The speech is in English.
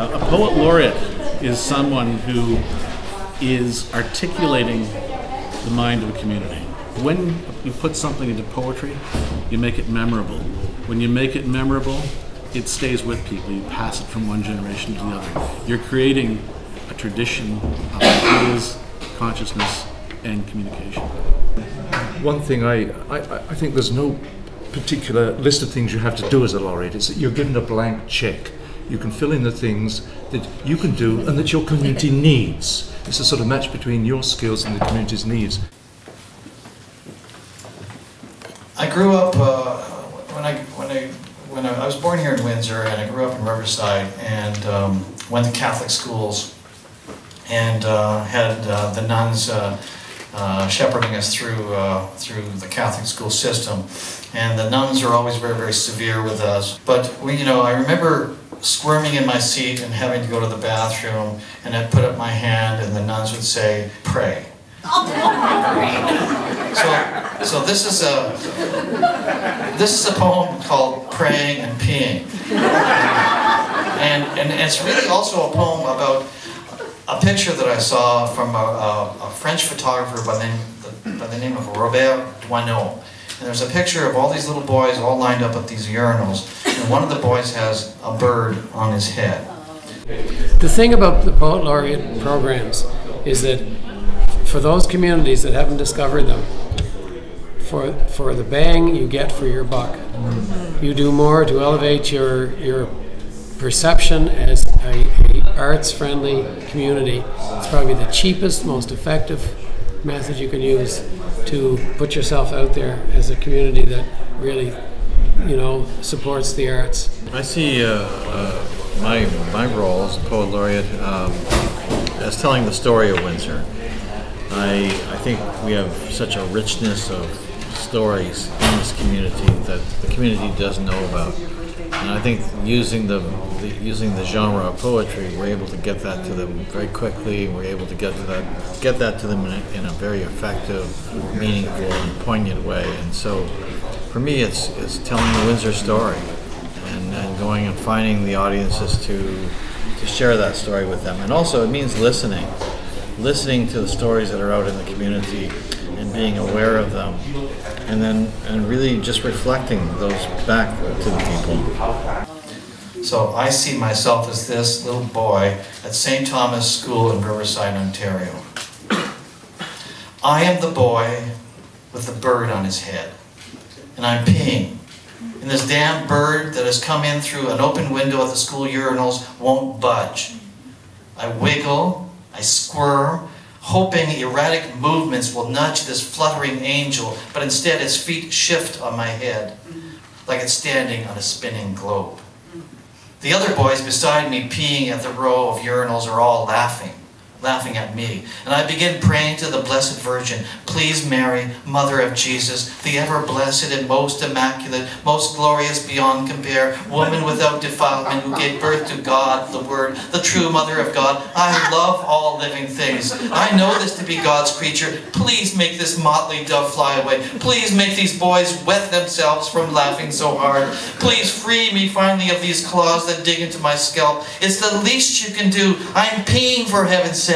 A poet laureate is someone who is articulating the mind of a community. When you put something into poetry, you make it memorable. When you make it memorable, it stays with people. You pass it from one generation to the other. You're creating a tradition of ideas, consciousness, and communication. One thing I think there's no particular list of things you have to do as a laureate. It's that you're given a blank check. You can fill in the things that you can do and that your community needs. It's a sort of match between your skills and the community's needs. I grew up when I was born here in Windsor, and I grew up in Riverside, and went to Catholic schools, and had the nuns shepherding us through the Catholic school system. And the nuns are always very, very severe with us. But I remember squirming in my seat and having to go to the bathroom, and I'd put up my hand, and the nuns would say, "Pray." So this is a poem called "Praying and Peeing," and it's really also a poem about a picture that I saw from a French photographer by the name of Robert Doisneau. And there's a picture of all these little boys all lined up at these urinals, and one of the boys has a bird on his head. The thing about the Poet Laureate programs is that for those communities that haven't discovered them, for the bang you get for your buck, you do more to elevate your perception as a arts-friendly community. It's probably the cheapest, most effective method you can use to put yourself out there as a community that really, supports the arts. I see my role as a Poet Laureate as telling the story of Windsor. I think we have such a richness of stories in this community that the community doesn't know about. And I think using the genre of poetry, we're able to get that to them very quickly. We're able to get that to them in a very effective, meaningful, and poignant way. And so, for me, it's telling the Windsor story and going and finding the audiences to share that story with them. And also, it means listening to the stories that are out in the community and being aware of them, and really just reflecting those back to the people. So I see myself as this little boy at St. Thomas School in Riverside, Ontario. I am the boy with the bird on his head, and I'm peeing. And this damn bird that has come in through an open window at the school urinals won't budge. I wiggle, I squirm, hoping erratic movements will nudge this fluttering angel, but instead his feet shift on my head, like it's standing on a spinning globe. The other boys beside me peeing at the row of urinals are all laughing at me. And I begin praying to the Blessed Virgin, "Please Mary, Mother of Jesus, the ever-blessed and most immaculate, most glorious beyond compare, woman without defilement who gave birth to God, the Word, the true Mother of God. I love all living things. I know this to be God's creature. Please make this motley dove fly away. Please make these boys wet themselves from laughing so hard. Please free me finally of these claws that dig into my scalp. It's the least you can do. I'm peeing, for heaven's sakes."